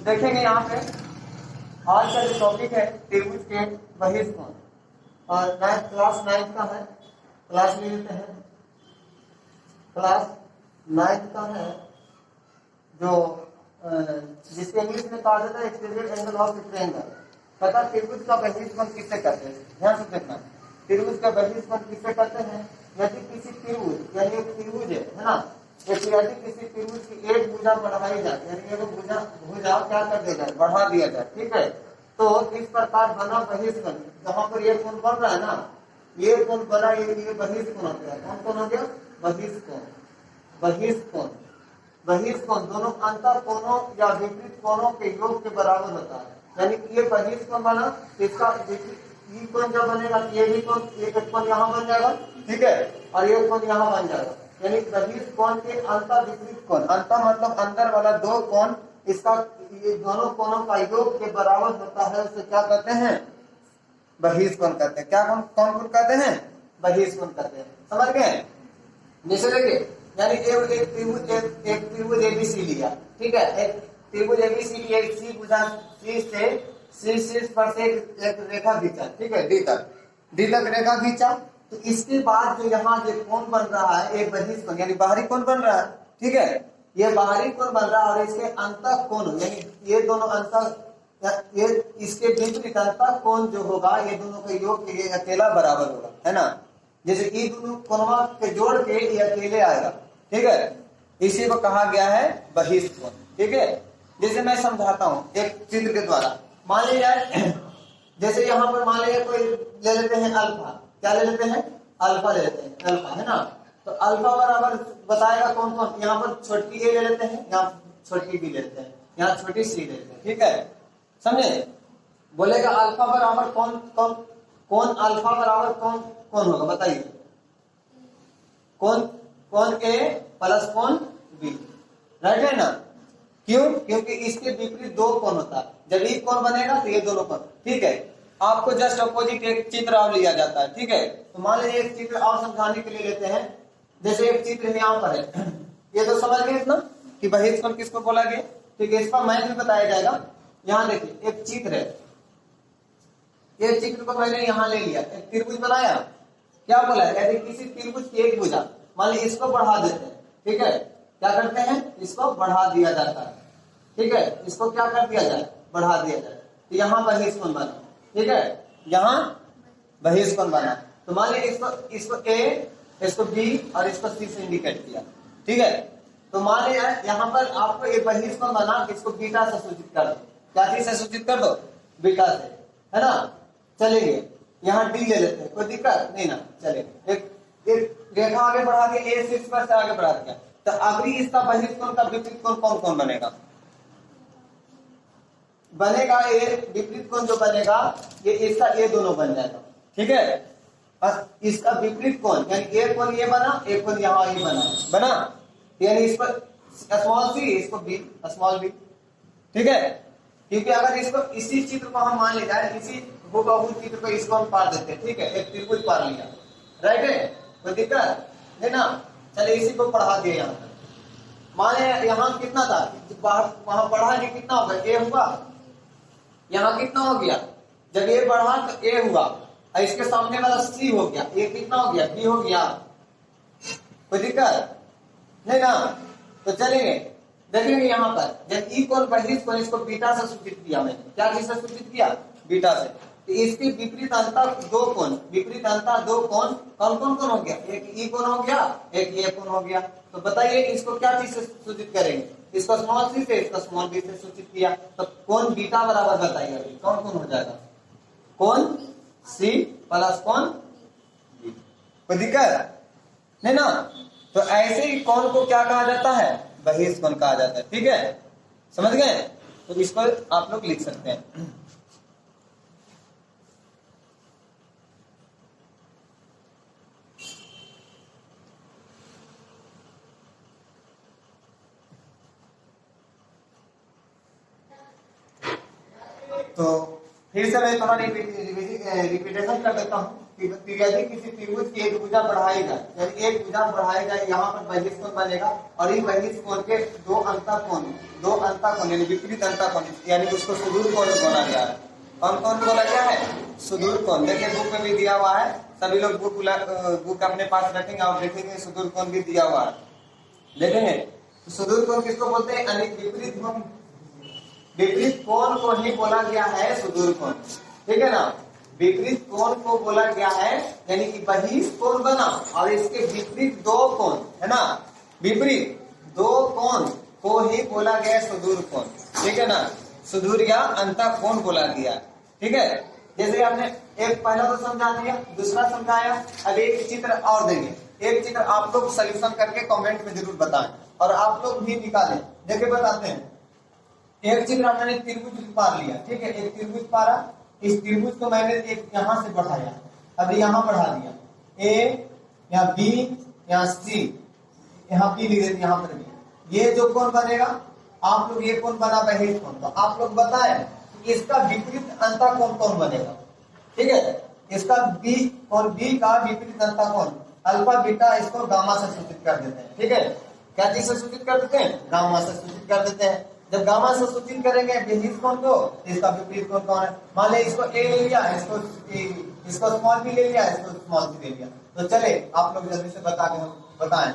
देखेंगे यहाँ पे आज का जो टॉपिक है त्रिभुज के बहिष्कोण और क्लास 9 का है। क्लास ले लेते हैं, क्लास 9 का है जो जिसके इंग्लिश में कहा जाता है एक्सटेंडेड एंगल ऑफ ट्रायंगल। पता त्रिभुज का बहिष्कोण किससे करते हैं? ध्यान से देखना, त्रिभुज का बहिष्कोण किससे करते हैं? यदि किसी त्रिभुज यानी एक त्रिभुज है ना, यदि किसी त्रिभुज की एक भुजा बढ़ाई जाए यानी एक भुजा क्या कर दिया जाए, बढ़ा दिया जाए, ठीक है। तो इस प्रकार बना बहिष्कोण, जहाँ पर ये कोण बन रहा है ना, ये कोण बना, ये बहिष्कोण हो गया। कौन कौन हो गया? बहिष्कोण। बहिष्कोण बहिष्कोण दोनों अंतर कोणों या विपरीत कोणों के योग के बराबर होता है। यानी कि ये बहिष्कोण बना, इसका ये कोण जब बनेगा ये भी कोण, एक कोण यहाँ बन जाएगा, ठीक है, और ये कोण यहाँ बन जाएगा। यानी बहिष्कोण के अंतर विपरीत कोण, अंतर मतलब अंदर वाला दो कोण, इसका ये दोनों कोणों का योग के बराबर होता है, उसे क्या कहते हैं? बहिष्कोण कहते हैं। क्या कौन कहते हैं? बहिष्कोण कहते हैं। समझ गए? जैसे देखिए, यानी एक त्रिभुज एबीसी लिया, ठीक है, एक त्रिभुज एबीसी लिया, सी भुजा सी से शीर्ष पर से एक रेखा खींचा, ठीक है, डी तक रेखा खींचा। तो इसके बाद जो यहाँ जो कोण बन रहा है एक बहिष्कोण यानी बाहरी कोण बन रहा है, ठीक है, ये बाहरी कोण बन रहा है और इसके अंतः कोण यानी ये दोनों अंतः ये इसके विपरीत अंतः कोण जो होगा ये दोनों के योग के अकेला बराबर होगा, है ना। जैसे ये दोनों कोणों के जोड़ के ये अकेले आएगा, ठीक है, इसी को कहा गया है बहिष्कोण, ठीक है। जैसे मैं समझाता हूँ एक चित्र के द्वारा। मान लिया जैसे यहाँ पर मान लिया कोई ले लेते हैं अल्फा, क्या ले लेते हैं? अल्फा ले लेते हैं, अल्फा, है ना। तो अल्फा बराबर बताएगा कौन कौन, यहाँ पर छोटी ए ले लेते हैं, यहाँ छोटी बी लेते हैं, यहाँ छोटी सी लेते हैं, ठीक है, समझे। बोलेगा अल्फा बराबर कौन कौन कौन अल्फा बराबर कौन कौन होगा, बताइए। कौन ए प्लस कौन बी, राइट है ना। क्यों? क्योंकि इसके विपरीत दो कोण होता है, जब एक कोण बनेगा तो ये दोनों कोण, ठीक है। आपको जस्ट अपोजिट एक चित्र और लिया जाता है, ठीक है। तो मान लीजिए एक चित्र और समझाने के लिए लेते हैं। जैसे एक चित्र यहाँ पर है, ये तो समझ गए इतना कि बहिष्कोण किसको बोला गया, ठीक है। इसका मैथ भी बताया जाएगा। यहाँ देखिए एक चित्र है, ये चित्र को मैंने यहाँ ले लिया, एक त्रिभुज बनाया। क्या बोला? यदि किसी त्रिभुज की एक भुजा, मान लीजिए इसको बढ़ा देते हैं, ठीक है, क्या करते हैं? इसको बढ़ा दिया जाता है, ठीक है, इसको क्या कर दिया जाए? बढ़ा दिया जाए। तो यहाँ बहिष्कोण बना, ठीक है, यहाँ बहिष्कोण बना। तो मान लीजिए इसको ए, इसको बी और इसको सी से इंडिकेट किया, ठीक है। तो मान लीजिए यहाँ पर आपको ये बहिष्कोण बना, इसको बीटा से सूचित कर दो। क्या चीज से सूचित कर दो? बीटा से, है ना। चलेंगे यहाँ डी ले लेते हैं, कोई दिक्कत नहीं ना, चलेंगे। एक रेखा आगे बढ़ा दिया, ए शीर्ष पर से आगे बढ़ा दिया। तो अभी इसका बहिष्कोण का विपरीत कोण कौन कौन बनेगा? बनेगा ये विपरीत कोण जो बनेगा ये इसका ये दोनों बन जाएगा, ठीक है। इसका विपरीत कोण यानी एक कोण ये बना, एक कोण यहाँ ये बना, यानी इस पर स्मॉल सी, इसको बी, स्मॉल बी, ठीक है। क्योंकि अगर इसको इसी चित्र को हम मान ले जाए, इसी हुबहू चित्र को इसको हम पार देते हैं, ठीक है, एक त्रिभुज पार लिया, राइट है, कोई दिक्कत है ना। चलिए इसी को बढ़ा दिए यहाँ पर। माने यहाँ कितना था, वहां बढ़ा के कितना होगा? ए हुआ, यहाँ कितना हो गया? जब ये बढ़ा तो ए हुआ, और इसके सामने वाला सी हो गया, ये कितना हो गया? बी हो गया, कोई दिक्कत नहीं ना। तो चलेंगे देखेंगे यहाँ पर जब ई कोण बहिष्कोण, इसको बीटा से सूचित किया मैंने, क्या चीज से सूचित किया? बीटा से। तो इसके विपरीत अंतर दो कोण, विपरीत अंतर दो कोण कौन कौन कौन हो गया? एक ई कोण हो गया, एक ये कोण हो गया। तो बताइए इसको क्या चीज से सूचित करेंगे? इसको स्मॉल सी से, इसको स्मॉल बी से सूचित किया। तो कोण बीटा बराबर बताइए अभी कौन कौन हो जाएगा? कोण सी प्लस कोण बी, कोई दिक्कत नहीं ना। तो ऐसे ही कोण को क्या कहा जाता है? बहिष्कोण कहा जाता है, ठीक है, समझ गए। तो इसको आप लोग लिख सकते हैं। तो फिर से मैं थोड़ा रिपीटेशन कर देता हूँ। कि यदि किसी त्रिभुज की एक भुजा बढ़ाई जाए, यानी एक भुजा बढ़ाई जाए, यहाँ पर बहिष्ठ कोण बनेगा और इन बहिष्ठ कोण के दो अंतःकोण यानी विपरीत अंतःकोण, यानी उसको सुदूर कोण बोला गया है। कौन कौन बोला गया है? सुदूर कोण। देखिए बुक में भी दिया हुआ है, सभी लोग बुक अपने पास रखेंगे और देखेंगे सुदूर कोण भी दिया हुआ है, देखेंगे। तो सुदूर कोण किसको बोलते हैं? यानी विपरीत कोण को ही बोला गया है सुदूर कोण, ठीक है ना। विपरीत कोण को बोला गया है, यानी कि बहिष्ठ कोण बना और इसके विपरीत दो कोण है ना, विपरीत दो कोण को ही बोला गया सुदूर कोण, ठीक है ना। सुदूर या अंतःकोण बोला गया, ठीक है। जैसे आपने एक पहला तो समझा दिया, दूसरा समझाया, अब एक चित्र और देंगे। एक चित्र आप लोग सोल्यूशन करके कमेंट में जरूर बताएं और आप लोग भी निकालें। देखिए बताते हैं, एक चित्र मैंने त्रिभुज पार लिया, ठीक है, एक त्रिभुज पारा, इस त्रिभुज को मैंने एक यहां से बढ़ाया, अभी यहां बढ़ा दिया, ए या बी या सी, यहाँ बी लिख देते, यहाँ पर बी। ये जो कोण बनेगा, आप लोग ये कोण बना बहिष्ठ कोण, तो आप लोग बताएं कि इसका विपरीत अंतःकोण कौन बनेगा, ठीक है। इसका बी और बी का विपरीत अंतःकोण अल्फा बीटा, इसको गामा से सूचित कर देते हैं, ठीक है। क्या चीज से सूचित कर देते हैं? गामा से सूचित कर देते हैं। जब गामा से सूचित करेंगे बहिष्ठ कोण को, इसका विपरीत कोण कौन है? मान लीजिए इसको ए ले लिया, इसको स्मॉल बी ले लिया, इसको स्मॉल सी ले लिया। तो चले आप लोग जल्दी से बताएं।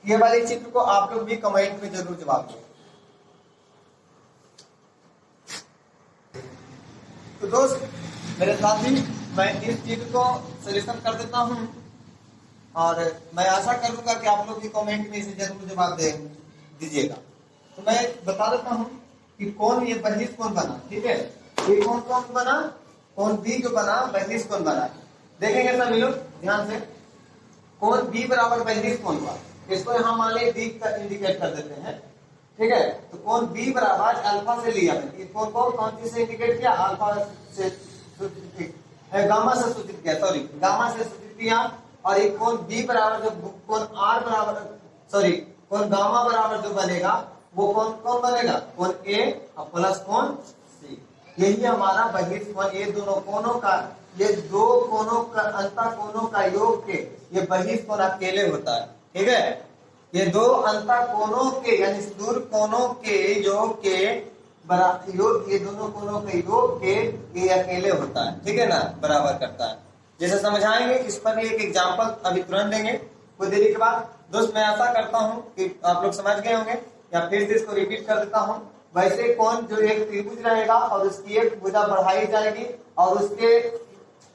ये वाले चित्र को आप लोग भी कमेंट में जरूर जवाब दें। तो दोस्त मेरे साथी, मैं इस चित्र को सॉल्यूशन कर देता हूं और मैं आशा करूंगा कि आप लोग भी कमेंट में इसे जरूर जवाब दीजिएगा। तो मैं बता देता हूं कि कौन ये बहिष्ठ कोण बना, ठीक है। ये कौन बना? कौन बी जो बना बहिष्ठ कोण बना। देखेंगे सभी लोग ध्यान से, कोण बी बराबर बहिष्ठ कोण हुआ, इसको यहाँ मान लीजिए बी का इंडिकेट कर देते हैं, ठीक है। तो कोण बी बराबर अल्फा से लिया, कोण को कौन चीज से इंडिकेट किया? अल्फा से, गामा से सूचित किया, सॉरी गामा से सूचित किया। और एक कोण बी बराबर जो कोण आर बराबर, सॉरी कोण गामा बराबर जो बनेगा वो कौन बनेगा? कोण ए और प्लस कोण सी। यही हमारा बहिष्ठ कोण। ये दोनों कोणों का, ये दो कोणों का अंतःकोणों का योग के ये बहिष्ठ कोण अकेले होता है, ठीक है। ये दो अंतःकोणों के यानी सुदूर कोणों के योग के योग, ये दोनों कोणों के योग के ये अकेले होता है, ठीक है ना, बराबर करता है। जैसे समझाएंगे, इस पर भी एक एग्जांपल अभी तुरंत देंगे कुछ देरी के बाद। दोस्त मैं आशा करता हूं कि आप लोग समझ गए होंगे, या फिर से इसको रिपीट कर देता हूं। वैसे कोण जो एक त्रिभुज रहेगा और उसकी एक भुजा बढ़ाई जाएगी और उसके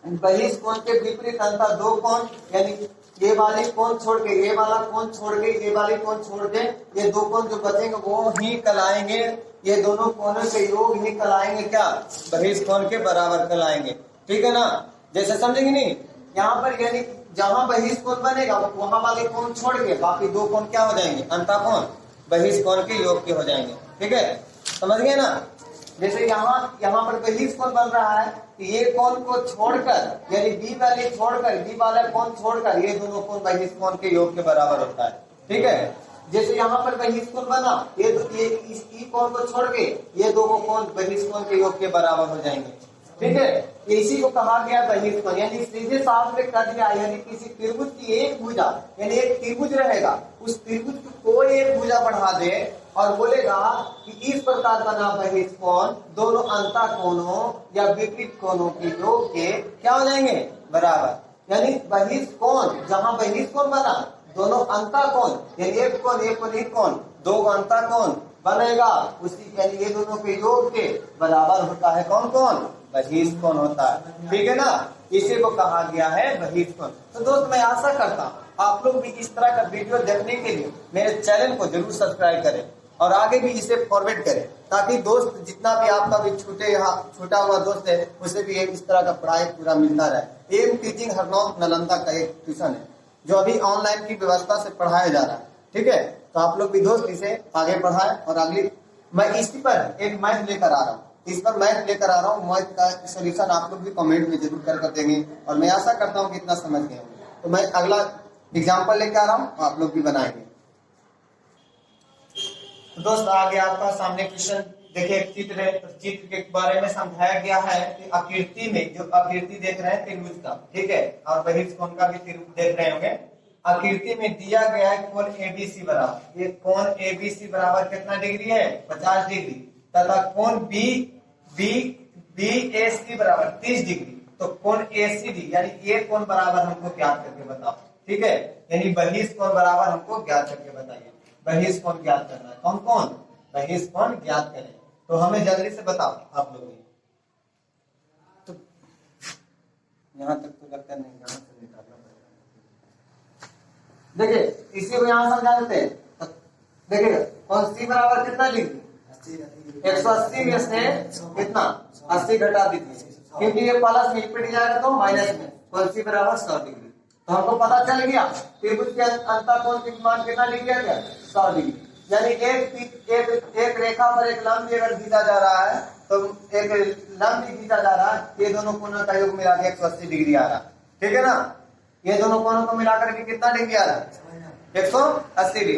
बहिष्ठ कोण के विपरीत अंतर दो कोण, यानी ये वाली कोण छोड़ के, ये वाला कोण छोड़ के, ये वाली कोण छोड़ के, ये दो कोण जो बचेंगे वो ही कहलाएंगे, ये दोनों कोणों के योग ही कहलाएंगे क्या? बहिष्ठ कोण के बराबर कहलाएंगे, ठीक है ना। जैसे समझेंगे नहीं, यहाँ पर यानी जहां बहिष्ठ कोण बनेगा वहां वाले कोण छोड़ के बाकी दो कोण क्या हो जाएंगे? अंतःकोण बहिष्ठ कोण के योग के हो जाएंगे, ठीक है, समझ गए ना। जैसे यहाँ पर बहिष्ठ कोण बन रहा है, ये कोण को छोड़कर यानी बी वाले छोड़कर, बी वाला कोण छोड़कर ये दोनों कोण बहिष्ठ कोण के योग के बराबर होता है, ठीक है। जैसे यहाँ पर बहिष्ठ कोण बना, ये इस कोण को छोड़ के ये दो कोण बहिष्ठ कोण के योग के बराबर हो जाएंगे, ठीक है। इसी को कहा गया बहिष्ठ कोण, यानी सीधे साफ में कर दिया, यानी किसी त्रिभुज की एक भुजा, यानी एक त्रिभुज रहेगा, उस त्रिभुज की कोई एक भुजा बढ़ा दे और बोलेगा कि इस प्रकार बना बहिष्ठ कोण, दोनों अंतःकोणों या विपरीत कोणों के योग के क्या हो जाएंगे? बराबर। यानी बहिष्ठ कोण, जहां बहिष्ठ कोण बना, दोनों अंतःकोण यानी एक कोण, दो अंतःकोण बनेगा, उसी यानी ये दोनों के योग के बराबर होता है कौन? बहिष्ठ कोण होता है, ठीक है ना। इसी को कहा गया है बहिष्ठ कोण। तो दोस्त मैं आशा करता हूँ आप लोग भी इस तरह का वीडियो देखने के लिए मेरे चैनल को जरूर सब्सक्राइब करें और आगे भी इसे फॉरवर्ड करें, ताकि दोस्त जितना भी आपका भी छूटा हुआ दोस्त है उसे भी इस तरह का पढ़ाई पूरा मिलता रहे। एम टीचिंग हरनौत नालंदा का एक ट्यूशन है जो अभी ऑनलाइन की व्यवस्था से पढ़ाया जा रहा है, ठीक है। तो आप लोग भी दोस्त इसे आगे बढ़ाएं और अगली मैं इसी पर एक मैथ लेकर आ रहा हूँ, इस पर मैथ लेकर आ रहा हूँ। मैथ का सोल्यूशन आप लोग भी कमेंट में जरूर कर देंगे और मैं आशा करता हूँ कि इतना समझ गए होंगे। तो मैं अगला एग्जाम्पल लेकर आ रहा हूँ, आप लोग भी बनाएंगे। तो दोस्त आगे आपका सामने क्वेश्चन देखिए, एक चित्र है, तो चित्र के बारे में समझाया गया है कि आकृति में जो आकृति देख रहे हैं त्रिभुज का, ठीक है, और बहिष्कोण का भी त्रिभुज देख रहे होंगे। आकृति में दिया गया है कोण एबीसी बराबर, ये कोण एबीसी बराबर कितना डिग्री है, 50 डिग्री, तथा कोण बी बी बी ए सी बराबर 30 डिग्री। तो कोण एसीडी यानी ये कोण बराबर हमको ज्ञात करके बताओ, ठीक है, यानी बहिष्कोण बराबर हमको ज्ञात करके बताइए। बहिष्कोण ज्ञात करना है, कौन कौन बहिष्कोण ज्ञात करें, तो हमें जल्दी से बताओ आप लोग। तो यहाँ तक तो लगता नहीं, यहाँ से निकालना पड़ेगा। देखिए इसी को यहाँ समझा देते हैं। देखिए कौन सी बराबर कितना डिग्री, 180 में से कितना 80 घटा दीजिए, क्योंकि ये प्लस में पिट जाएगा तो माइनस में, कौन सी बराबर 100 डिग्री। तो हमको पता चल गया त्रिभुज के अंतःकोण की मान कितना डिग्री आ गया, 100 डिग्री। यानी एक रेखा पर एक लंब अगर खींचा जा रहा है तो एक लंब भी खींचा जा रहा है, ये दोनों कोणों का योग मिला के 180 डिग्री आ रहा है, ठीक है ना। ये दोनों कोणों को मिलाकर के कितना डिग्री आ रहा है, 180 डिग्री।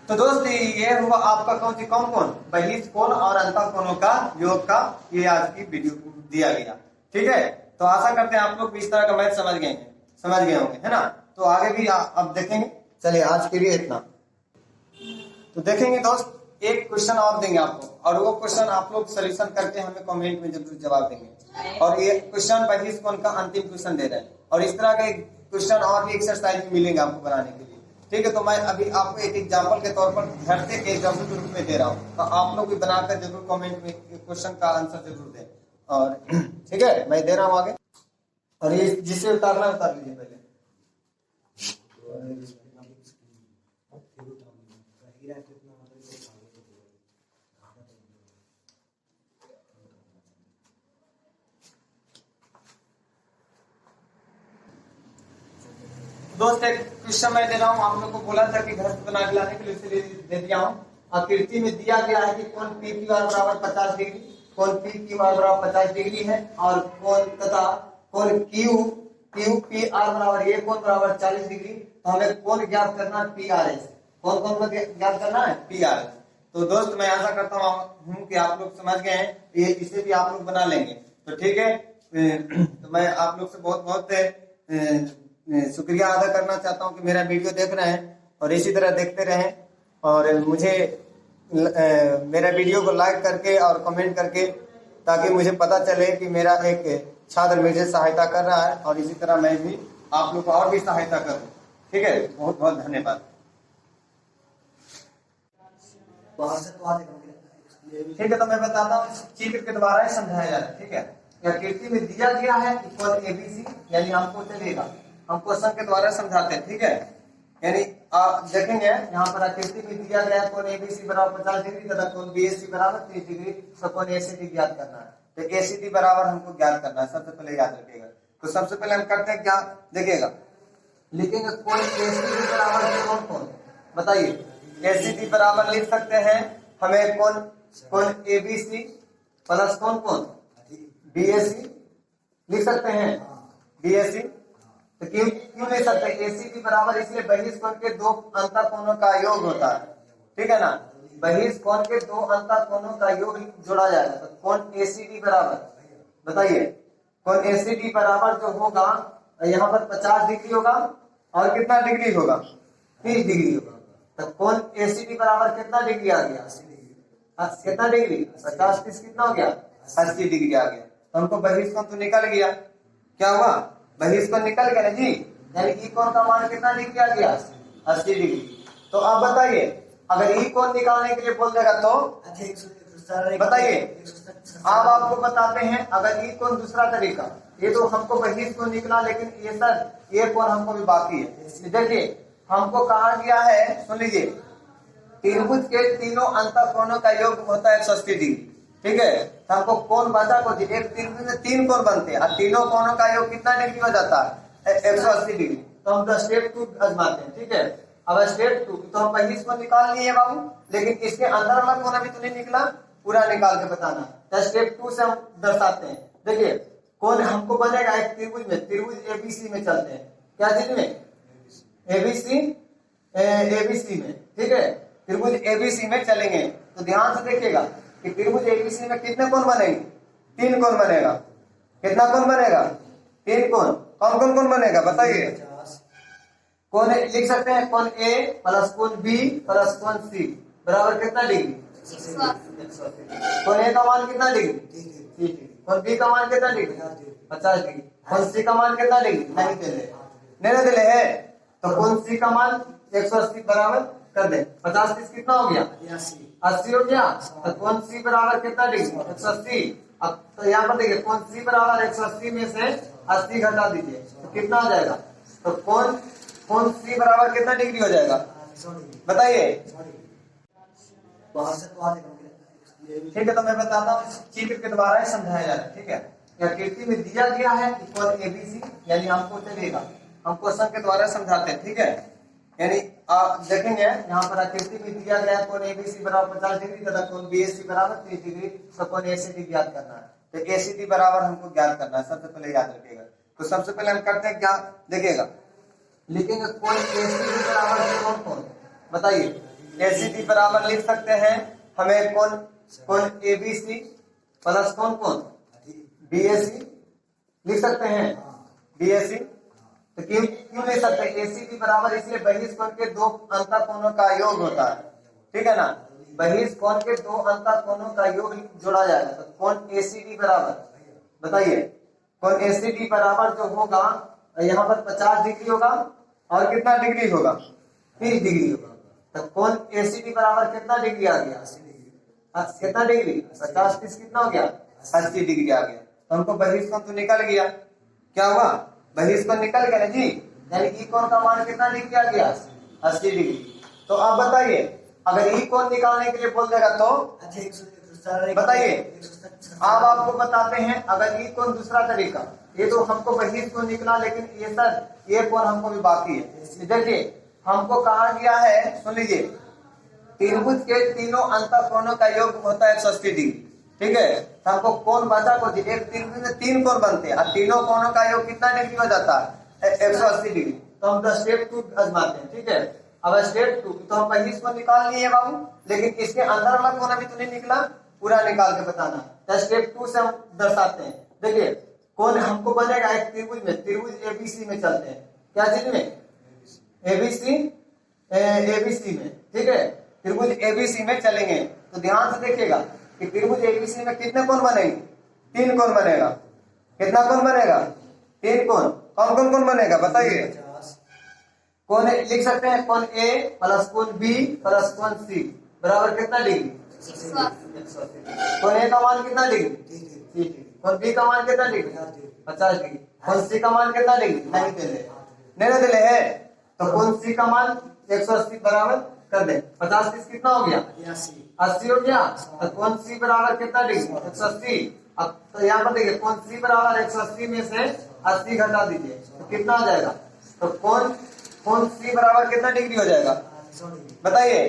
तो दोस्त ये हुआ आपका कौन कौन बहिष्कोण और अंतःकोणों का योग का ये आज की वीडियो दिया गया, ठीक है। तो आशा करते हैं आप लोग भी इस तरह का मैथ समझ गए होंगे, है ना। तो आगे भी अब देखेंगे। चलिए आज के लिए इतना। तो देखेंगे दोस्त, एक क्वेश्चन और देंगे आपको, और वो क्वेश्चन आप लोग सोल्यूशन करके हमें कमेंट में जरूर जवाब देंगे। और ये क्वेश्चन बहिष्कोण का अंतिम क्वेश्चन दे रहे हैं, और इस तरह के क्वेश्चन और भी एक्सरसाइज मिलेंगे आपको बनाने के लिए, ठीक है। तो मैं अभी आपको एक एग्जाम्पल के तौर पर घर से एग्जाम्पल के रूप में दे रहा हूँ, तो आप लोग भी बनाकर जरूर कमेंट में क्वेश्चन का आंसर जरूर दें। और ठीक है, मैं दे रहा हूँ आगे, और ये जिससे उतारना उतार लीजिए पहले। दोस्त एक क्वेश्चन मैं दे रहा हूँ, आप लोग को बोला था कि घर से बना के लाने के लिए, इसलिए दे दिया हूँ। आकृति में दिया गया है कि कोण पी क्यू आर बराबर 50 डिग्री, कोण पी क्यू आर बराबर 50 डिग्री है, और कोण तथा कोण क्यू पी आर बराबर ये कोण बराबर 40 डिग्री। तो हमें कोण ज्ञात करना है पी आर एस, कौन कौन को ज्ञात करना है, पी आर एस। तो दोस्त मैं आशा करता हूँ कि आप लोग समझ गए हैं, ये इसे भी आप लोग बना लेंगे, तो ठीक है। तो मैं आप लोग से बहुत बहुत शुक्रिया अदा करना चाहता हूं कि मेरा वीडियो देख रहे हैं, और इसी तरह देखते रहें, और मुझे मेरा वीडियो को लाइक करके और कमेंट करके, ताकि मुझे पता चले कि मेरा एक छात्र मुझे सहायता कर रहा है, और इसी तरह मैं भी आप लोग को और भी सहायता करूं, ठीक है। बहुत बहुत धन्यवाद। ठीक है, तो मैं बताता हूँ चित्र के द्वारा ही समझाया जा रहा है, ठीक है। आकृति में दिया गया है कोण एबीसी, यानी हमको चलेगा, हम क्वेश्चन के द्वारा समझाते हैं, ठीक है। यानी आप देखेंगे यहाँ पर आकृति में दिया गया कोण एबीसी बराबर 50 डिग्री तथा कोण बीएसी बराबर 30 डिग्री, तो कोण एसीडी ज्ञात करना है। तो एसीडी बराबर हमको ज्ञात करना है, सबसे पहले याद रखिएगा। तो सबसे पहले हम करते हैं क्या, देखिएगा लिखेंगे कोण एसीडी बराबर कौन कौन, बताइए। एसीडी बराबर लिख सकते हैं हमें कोण एबीसी प्लस कौन कौन बीएसी लिख सकते हैं, बीएसी। तो क्यों ले सकते हैं, एसीडी बराबर, इसलिए बहिष्कोण के दो अंतःकोणों का योग होता है, ठीक है ना। बहिष्कोण के दो अंतःकोणों का योग जोड़ा जाएगा, तो कोण एसीडी बराबर, बताइए कोण एसीडी बराबर जो होगा यहाँ पर 50 डिग्री होगा, और कितना डिग्री होगा, 30 डिग्री होगा। तो कोण एसीडी बराबर कितना डिग्री आ गया, कितना डिग्री, 50 30 कितना हो गया, 80 डिग्री आ गया। तो हमको बहिष्कोण तो निकल गया, क्या हुआ, बहिष्कोण निकल गया ना जी, यानी ई कोण का मान कितना डिग्री आ गया, 80 डिग्री। तो अब बताइए, अगर ई कोण निकालने के लिए बोल देगा तो बताइए, अब आपको बताते हैं अगर ई कोण दूसरा तरीका, ये तो हमको बहिष्कोण निकला, लेकिन ये सर ये कोण हमको भी बाकी है। देखिए हमको कहा गया है, सुन लीजिए, त्रिभुज के तीनों अंतःकोणों का योग होता है 180 डिग्री, ठीक है। तो हमको कोण बचा को, एक त्रिभुज में 3 कोण बनते हैं, और तीनों कोणों का योग कितना डिग्री हो जाता है, 180 डिग्री। तो हम स्टेप 2 आजमाते हैं, ठीक है। अब स्टेप 2 तो हम बहिष्कोण निकाल लिए बाबू, लेकिन इसके अंदर वाला कोण अभी तो नहीं निकला, पूरा निकाल के बताना। तो स्टेप 2 से हम दर्शाते हैं। देखिए कोण हमको बनेगा एक त्रिभुज में, त्रिभुज एबीसी में चलते हैं, क्या चीज में, एबीसी में, ठीक है। त्रिभुज एबीसी में चलेंगे तो ध्यान से देखिएगा कि त्रिभुज एबीसी में कितने कोण बनेंगे? 3 कोण बनेगा। कितना कोण बनेगा? 3 कोण। कौन कौन कोण बनेगा बताइए? कोण लिख सकते हैं, कोण ए प्लस कोण बी प्लस कोण सी बराबर कितना डिग्री? 180। कोण ए का मान कितना डिग्री? 30 डिग्री। कोण बी का मान कितना डिग्री? 50 डिग्री। कोण सी का मान कितना डिग्री? नहीं दिले है तो कोण सी का मान 180 बराबर कर दे। 50 30 कितना हो गया? 80 हो गया। तो कोण सी बराबर कितना डिग्री? 180। अब तो यहाँ पर देखिए कोण सी बराबर 180 में से 80 घटा दीजिए तो कितना आ जाएगा? तो कोण सी बराबर कितना डिग्री हो जाएगा बताइए? ठीक है, तो मैं बताता हूँ चित्र के द्वारा ही समझाया जा रहा है। ठीक है, आकृति में दिया गया है कोण एबीसी, यानी हमको चलेगा, हम क्वेश्चन के द्वारा समझाते हैं। ठीक है, यानी आप देखेंगे यहाँ पर आकृति में दिया गया कोण एबीसी बराबर 50 डिग्री तथा कोण बीएसी बराबर 30 डिग्री, तो कोण एसीडी ज्ञात करना है। तो एसीडी बराबर हमको ज्ञात करना है, सबसे पहले याद रखिएगा। तो सबसे पहले हम करते हैं क्या, देखिएगा लिखेंगे कोण एसीडी बराबर कौन कौन बताइए? एसीडी बराबर लिख सकते हैं हमें कोण एबीसी प्लस कौन बीएसी लिख सकते हैं। बीएसी तो क्यों लिख सकते हैं? एसीडी बराबर इसलिए बहिर्ष कोण के 2 अंतर कोणों का योग होता है। ठीक है ना, बहिर्ष कोण के 2 अंतर कोणों का योग जोड़ा जाएगा। तो कोण एसीडी बराबर बताइए? कोण एसीडी बराबर जो होगा यहाँ पर 50 डिग्री होगा और कितना डिग्री होगा? 30 डिग्री होगा। तो कोण एसीडी बराबर कितना डिग्री आ गया? कितना डिग्री? 50 30 कितना हो गया? 80 डिग्री आ गया। तो हमको बहिर्ष कोण तो निकल गया। क्या हुआ? बहिर्ष कोण निकल गया ना जी, यानी ई कोण का मान कितना डिग्री आ गया? 80 डिग्री। तो आप बताइए अगर ई कोण निकालने के लिए बोल देगा तो बताइए, आप आपको बताते हैं अगर ई कोण दूसरा तरीका, ये तो हमको बहिर्ष कोण निकला, लेकिन ये सर ये कोण हमको भी बाकी है। देखिए हमको कहा गया है, सुन लीजिए, त्रिभुज के तीनों अंतर कोणों का योग होता है 180 डिग्री। ठीक है, तो हमको कोण बचा को एक त्रिभुज में 3 कोण बनते हैं और तीनों कोणों का योग कितना डिग्री हो जाता है? 180 डिग्री। तो हम स्टेप 2 आजमाते हैं। ठीक है, अब स्टेप 2 तो हम बहिर्ष कोण निकाल लिए बाबू, लेकिन इसके अंदर वाला कोण अभी तो नहीं निकला, पूरा निकाल के बताना। तो स्टेप 2 से हम दर्शाते हैं। देखिए कोण हमको बनेगा एक त्रिभुज में, त्रिभुज एबीसी में चलते हैं। क्या चीज में? एबीसी में। ठीक है, त्रिभुज एबीसी में चलेंगे तो ध्यान से देखिएगा कि त्रिभुज एबीसी में कितने कोण बनेंगे? 3 कोण बनेगा। कितना कोण बनेगा? 3 कोण। कौन कौन कोण बनेगा बताइए? कोण लिख सकते हैं, कोण ए प्लस कोण बी प्लस कोण सी बराबर कितना डिग्री? 180। कोण ए का मान कितना डिग्री? 30 डिग्री। कोण बी का मान कितना डिग्री? 50 डिग्री। कोण सी का मान कितना डिग्री? नहीं दिले है तो कोण सी का मान 180 बराबर कर दे। 50 30 कितना हो गया? 80 हो गया। तो कोण सी बराबर कितना डिग्री? 180। अब तो यहाँ पर देखिए कोण सी बराबर 180 में से 80 घटा दीजिए तो कितना आ जाएगा? तो कोण सी बराबर कितना डिग्री हो जाएगा बताइए?